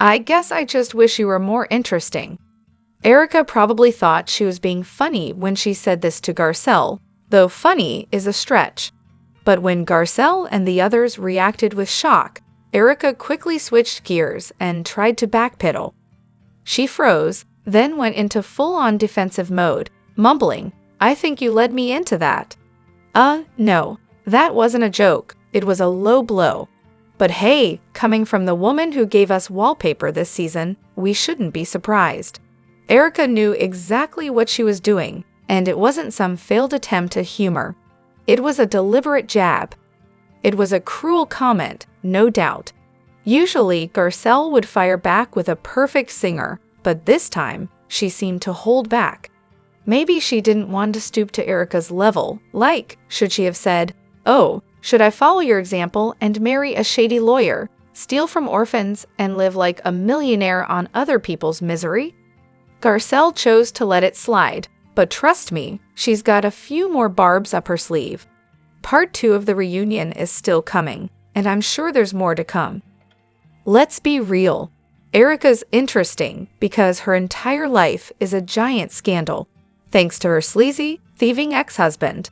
I guess I just wish you were more interesting. Erika probably thought she was being funny when she said this to Garcelle, though funny is a stretch. But when Garcelle and the others reacted with shock, Erika quickly switched gears and tried to backpedal. She froze, then went into full-on defensive mode, mumbling, "I think you led me into that." No, that wasn't a joke. It was a low blow. But hey, coming from the woman who gave us wallpaper this season, we shouldn't be surprised. Erika knew exactly what she was doing, and it wasn't some failed attempt at humor. It was a deliberate jab. It was a cruel comment, no doubt. Usually, Garcelle would fire back with a perfect singer, but this time, she seemed to hold back. Maybe she didn't want to stoop to Erika's level, like, should she have said, "Oh, should I follow your example and marry a shady lawyer, steal from orphans, and live like a millionaire on other people's misery?" Garcelle chose to let it slide, but trust me, she's got a few more barbs up her sleeve. Part 2 of the reunion is still coming, and I'm sure there's more to come. Let's be real. Erika's interesting because her entire life is a giant scandal, thanks to her sleazy, thieving ex-husband.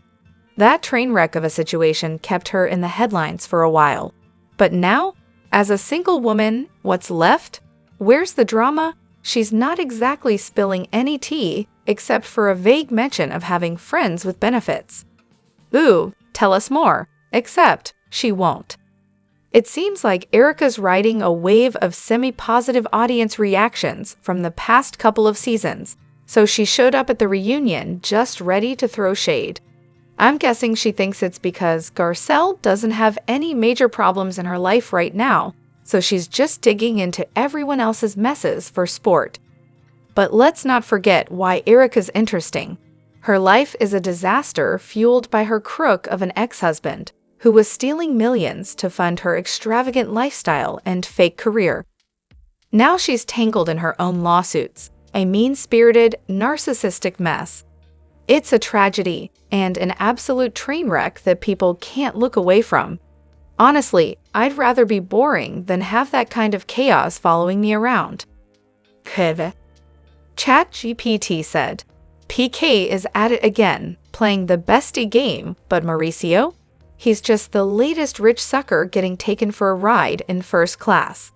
That train wreck of a situation kept her in the headlines for a while. But now, as a single woman, what's left? Where's the drama? She's not exactly spilling any tea, except for a vague mention of having friends with benefits. Ooh, tell us more, except she won't. It seems like Erika's riding a wave of semi-positive audience reactions from the past couple of seasons, so she showed up at the reunion just ready to throw shade. I'm guessing she thinks it's because Garcelle doesn't have any major problems in her life right now, so she's just digging into everyone else's messes for sport. But let's not forget why Erika's interesting. Her life is a disaster fueled by her crook of an ex-husband, who was stealing millions to fund her extravagant lifestyle and fake career. Now she's tangled in her own lawsuits, a mean-spirited, narcissistic mess. It's a tragedy and an absolute train wreck that people can't look away from. Honestly, I'd rather be boring than have that kind of chaos following me around. ChatGPT said, "PK is at it again, playing the bestie game, but Mauricio? He's just the latest rich sucker getting taken for a ride in first class."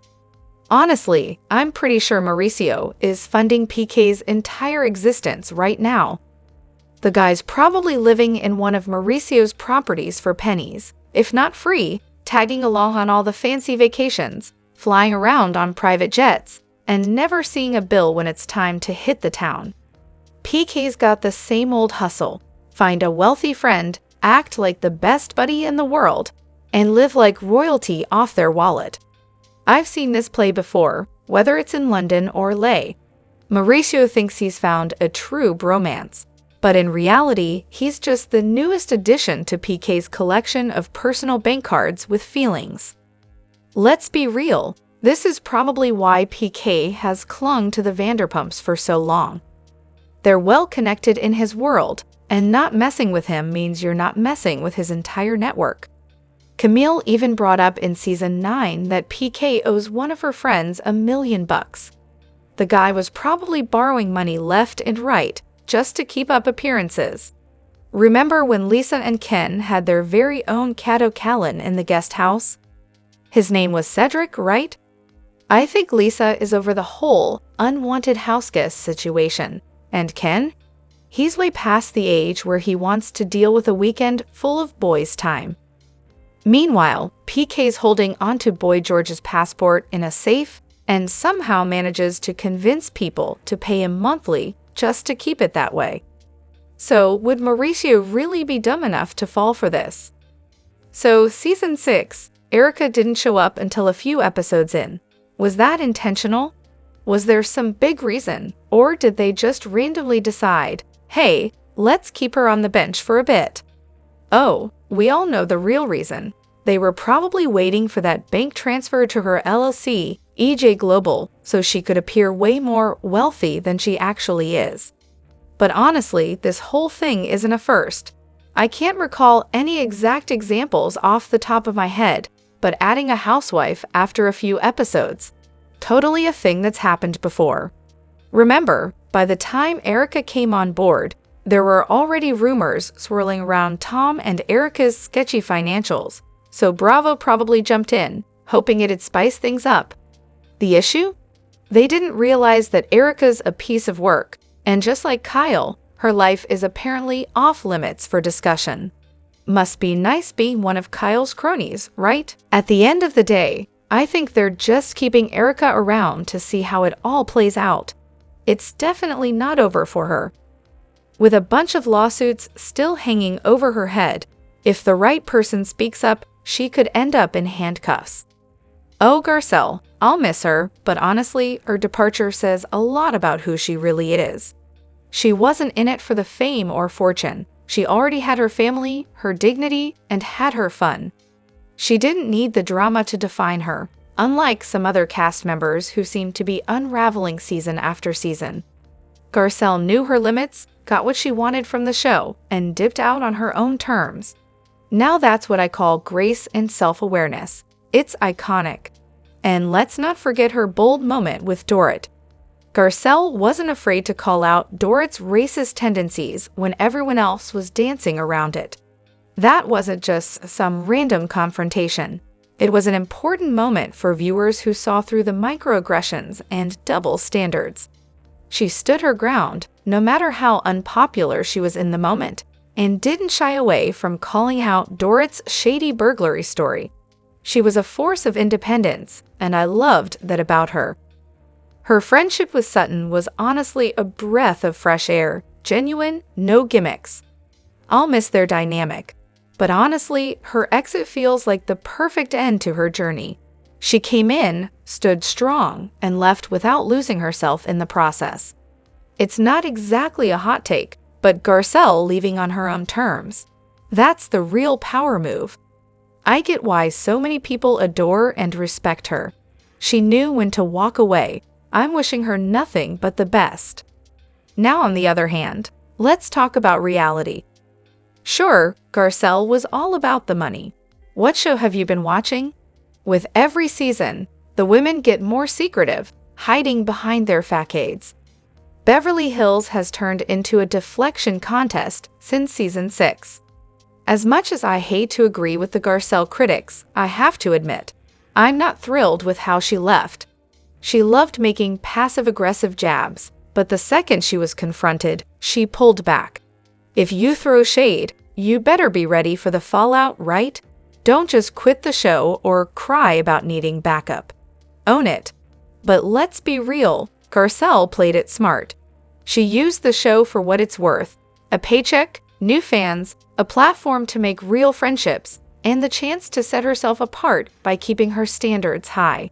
Honestly, I'm pretty sure Mauricio is funding PK's entire existence right now. The guy's probably living in one of Mauricio's properties for pennies, if not free, tagging along on all the fancy vacations, flying around on private jets, and never seeing a bill when it's time to hit the town. PK's got the same old hustle: find a wealthy friend, act like the best buddy in the world, and live like royalty off their wallet. I've seen this play before, whether it's in London or LA. Mauricio thinks he's found a true bromance, but in reality, he's just the newest addition to PK's collection of personal bank cards with feelings. Let's be real, this is probably why PK has clung to the Vanderpumps for so long. They're well connected in his world, and not messing with him means you're not messing with his entire network. Camille even brought up in season 9 that PK owes one of her friends $1 million. The guy was probably borrowing money left and right just to keep up appearances. Remember when Lisa and Ken had their very own Kato Callan in the guest house? His name was Cedric, right? I think Lisa is over the whole unwanted house guest situation. And Ken? He's way past the age where he wants to deal with a weekend full of boys' time. Meanwhile, PK's holding onto Boy George's passport in a safe and somehow manages to convince people to pay him monthly just to keep it that way. So, would Mauricio really be dumb enough to fall for this? So, season 6, Erika didn't show up until a few episodes in. Was that intentional? Was there some big reason, or did they just randomly decide, hey, let's keep her on the bench for a bit? Oh, we all know the real reason. They were probably waiting for that bank transfer to her LLC, EJ Global, so she could appear way more wealthy than she actually is. But honestly, this whole thing isn't a first. I can't recall any exact examples off the top of my head, but adding a housewife after a few episodes. Totally a thing that's happened before. Remember, by the time Erika came on board, there were already rumors swirling around Tom and Erika's sketchy financials, so Bravo probably jumped in, hoping it'd spice things up. The issue? They didn't realize that Erika's a piece of work, and just like Kyle, her life is apparently off-limits for discussion. Must be nice being one of Kyle's cronies, right? At the end of the day, I think they're just keeping Erika around to see how it all plays out. It's definitely not over for her. With a bunch of lawsuits still hanging over her head, if the right person speaks up, she could end up in handcuffs. Oh, Garcelle, I'll miss her, but honestly, her departure says a lot about who she really is. She wasn't in it for the fame or fortune. She already had her family, her dignity, and had her fun. She didn't need the drama to define her, unlike some other cast members who seemed to be unraveling season after season. Garcelle knew her limits, got what she wanted from the show, and dipped out on her own terms. Now that's what I call grace and self-awareness. It's iconic. And let's not forget her bold moment with Dorit. Garcelle wasn't afraid to call out Dorit's racist tendencies when everyone else was dancing around it. That wasn't just some random confrontation. It was an important moment for viewers who saw through the microaggressions and double standards. She stood her ground, no matter how unpopular she was in the moment, and didn't shy away from calling out Dorit's shady burglary story. She was a force of independence, and I loved that about her. Her friendship with Sutton was honestly a breath of fresh air, genuine, no gimmicks. I'll miss their dynamic, but honestly, her exit feels like the perfect end to her journey. She came in, stood strong, and left without losing herself in the process. It's not exactly a hot take, but Garcelle leaving on her own terms. That's the real power move. I get why so many people adore and respect her. She knew when to walk away. I'm wishing her nothing but the best. Now, on the other hand, let's talk about reality. Sure, Garcelle was all about the money. What show have you been watching? With every season, the women get more secretive, hiding behind their facades. Beverly Hills has turned into a deflection contest since season 6. As much as I hate to agree with the Garcelle critics, I have to admit, I'm not thrilled with how she left. She loved making passive-aggressive jabs, but the second she was confronted, she pulled back. If you throw shade, you better be ready for the fallout, right? Don't just quit the show or cry about needing backup. Own it. But let's be real, Garcelle played it smart. She used the show for what it's worth: a paycheck, new fans, a platform to make real friendships, and the chance to set herself apart by keeping her standards high.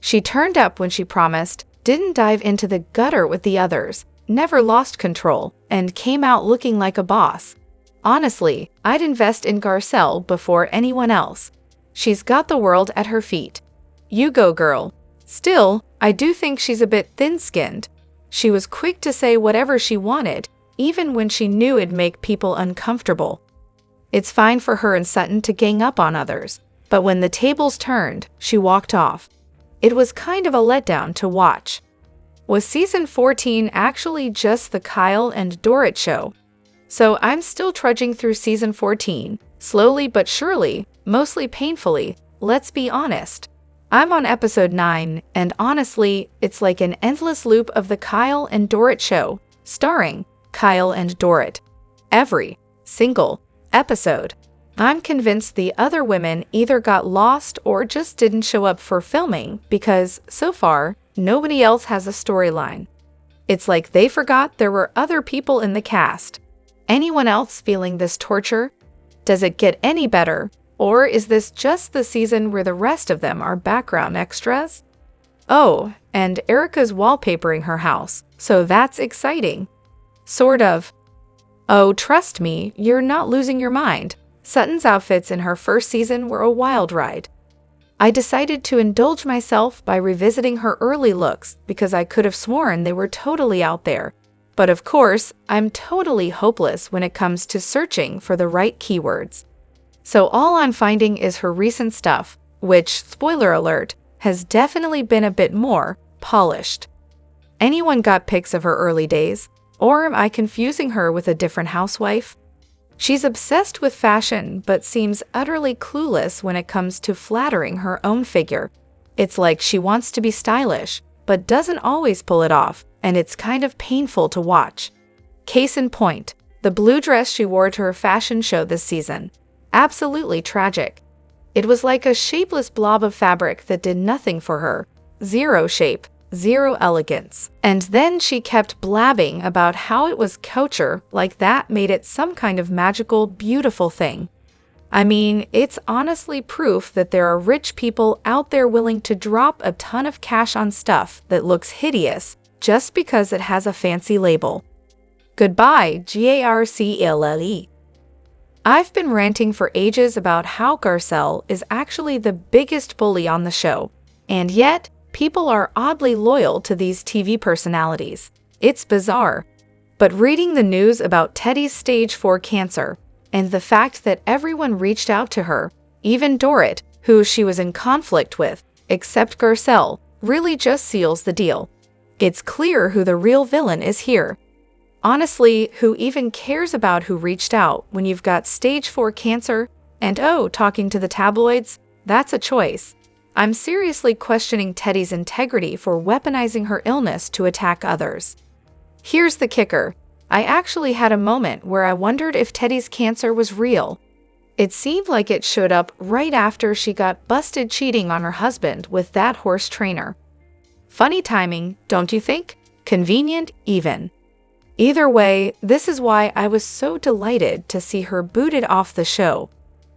She turned up when she promised, didn't dive into the gutter with the others, never lost control, and came out looking like a boss. Honestly, I'd invest in Garcelle before anyone else. She's got the world at her feet. You go, girl. Still, I do think she's a bit thin-skinned. She was quick to say whatever she wanted, even when she knew it'd make people uncomfortable. It's fine for her and Sutton to gang up on others, but when the tables turned, she walked off. It was kind of a letdown to watch. Was season 14 actually just the Kyle and Dorit show? So I'm still trudging through season 14, slowly but surely, mostly painfully, let's be honest. I'm on episode 9, and honestly, it's like an endless loop of the Kyle and Dorit show, starring Kyle and Dorit. Every single episode. I'm convinced the other women either got lost or just didn't show up for filming because, so far, nobody else has a storyline. It's like they forgot there were other people in the cast. Anyone else feeling this torture? Does it get any better? Or is this just the season where the rest of them are background extras? Oh, and Erika's wallpapering her house, so that's exciting. Sort of. Oh, trust me, you're not losing your mind. Sutton's outfits in her first season were a wild ride. I decided to indulge myself by revisiting her early looks because I could have sworn they were totally out there. But of course, I'm totally hopeless when it comes to searching for the right keywords. So all I'm finding is her recent stuff, which, spoiler alert, has definitely been a bit more polished. Anyone got pics of her early days? Or am I confusing her with a different housewife? She's obsessed with fashion, but seems utterly clueless when it comes to flattering her own figure. It's like she wants to be stylish, but doesn't always pull it off, and it's kind of painful to watch. Case in point, the blue dress she wore to her fashion show this season. Absolutely tragic. It was like a shapeless blob of fabric that did nothing for her. Zero shape, zero elegance. And then she kept blabbing about how it was couture, like that made it some kind of magical, beautiful thing. I mean, it's honestly proof that there are rich people out there willing to drop a ton of cash on stuff that looks hideous just because it has a fancy label. Goodbye, Garcelle. I've been ranting for ages about how Garcelle is actually the biggest bully on the show, and yet people are oddly loyal to these TV personalities. It's bizarre. But reading the news about Teddy's stage 4 cancer, and the fact that everyone reached out to her, even Dorit, who she was in conflict with, except Garcelle, really just seals the deal. It's clear who the real villain is here. Honestly, who even cares about who reached out when you've got stage 4 cancer? And oh, talking to the tabloids? That's a choice. I'm seriously questioning Teddy's integrity for weaponizing her illness to attack others. Here's the kicker. I actually had a moment where I wondered if Teddy's cancer was real. It seemed like it showed up right after she got busted cheating on her husband with that horse trainer. Funny timing, don't you think? Convenient, even. Either way, this is why I was so delighted to see her booted off the show.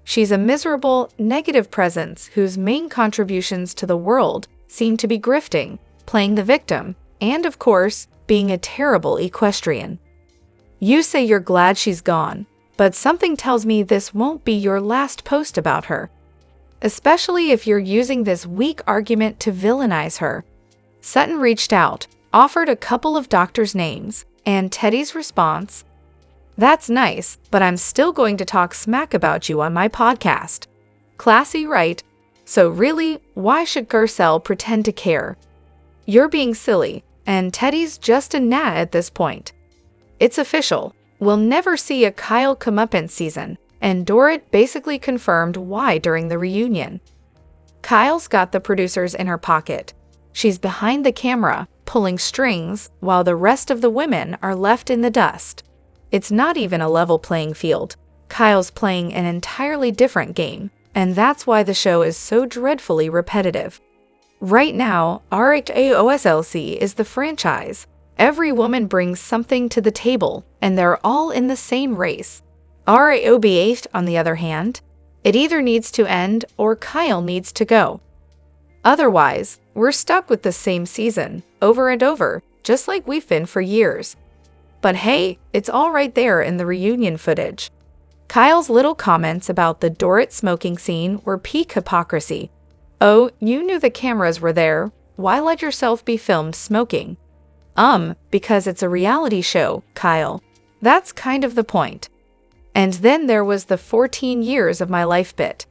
She's a miserable, negative presence whose main contributions to the world seem to be grifting, playing the victim, and of course, being a terrible equestrian. You say you're glad she's gone, but something tells me this won't be your last post about her. Especially if you're using this weak argument to villainize her. Sutton reached out, offered a couple of doctors' names, and Teddy's response, "That's nice, but I'm still going to talk smack about you on my podcast." Classy, right? So really, why should Garcelle pretend to care? You're being silly, and Teddy's just a gnat at this point. It's official. We'll never see a Kyle comeuppance season, and Dorit basically confirmed why during the reunion. Kyle's got the producers in her pocket. She's behind the camera, pulling strings, while the rest of the women are left in the dust. It's not even a level playing field. Kyle's playing an entirely different game, and that's why the show is so dreadfully repetitive. Right now, RHOBH is the franchise. Every woman brings something to the table, and they're all in the same race. RHOBH, on the other hand, it either needs to end or Kyle needs to go. Otherwise, we're stuck with the same season, over and over, just like we've been for years. But hey, it's all right there in the reunion footage. Kyle's little comments about the Dorit smoking scene were peak hypocrisy. Oh, you knew the cameras were there. Why let yourself be filmed smoking? Because it's a reality show, Kyle. That's kind of the point. And then there was the 14 years of my life bit.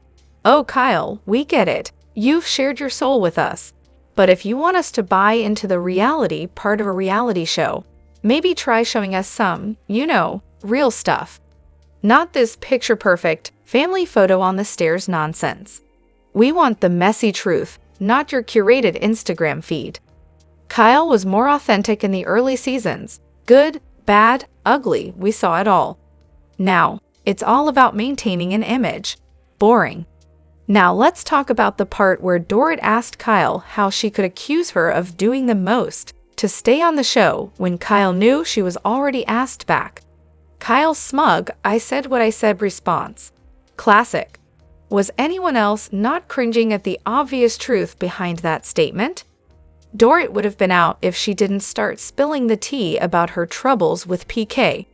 Oh, Kyle, we get it. You've shared your soul with us. But if you want us to buy into the reality part of a reality show, maybe try showing us some, real stuff. Not this picture-perfect, family photo on the stairs nonsense. We want the messy truth, not your curated Instagram feed. Kyle was more authentic in the early seasons. Good, bad, ugly, we saw it all. Now, it's all about maintaining an image. Boring. Now let's talk about the part where Dorit asked Kyle how she could accuse her of doing the most to stay on the show when Kyle knew she was already asked back. Kyle's smug, "I said what I said" response. Classic. Was anyone else not cringing at the obvious truth behind that statement? Dorit would have been out if she didn't start spilling the tea about her troubles with PK.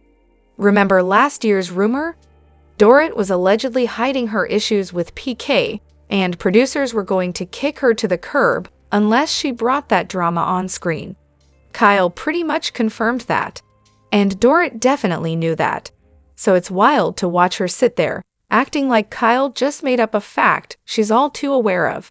Remember last year's rumor? Dorit was allegedly hiding her issues with PK, and producers were going to kick her to the curb unless she brought that drama on screen. Kyle pretty much confirmed that. And Dorit definitely knew that. So it's wild to watch her sit there, acting like Kyle just made up a fact she's all too aware of.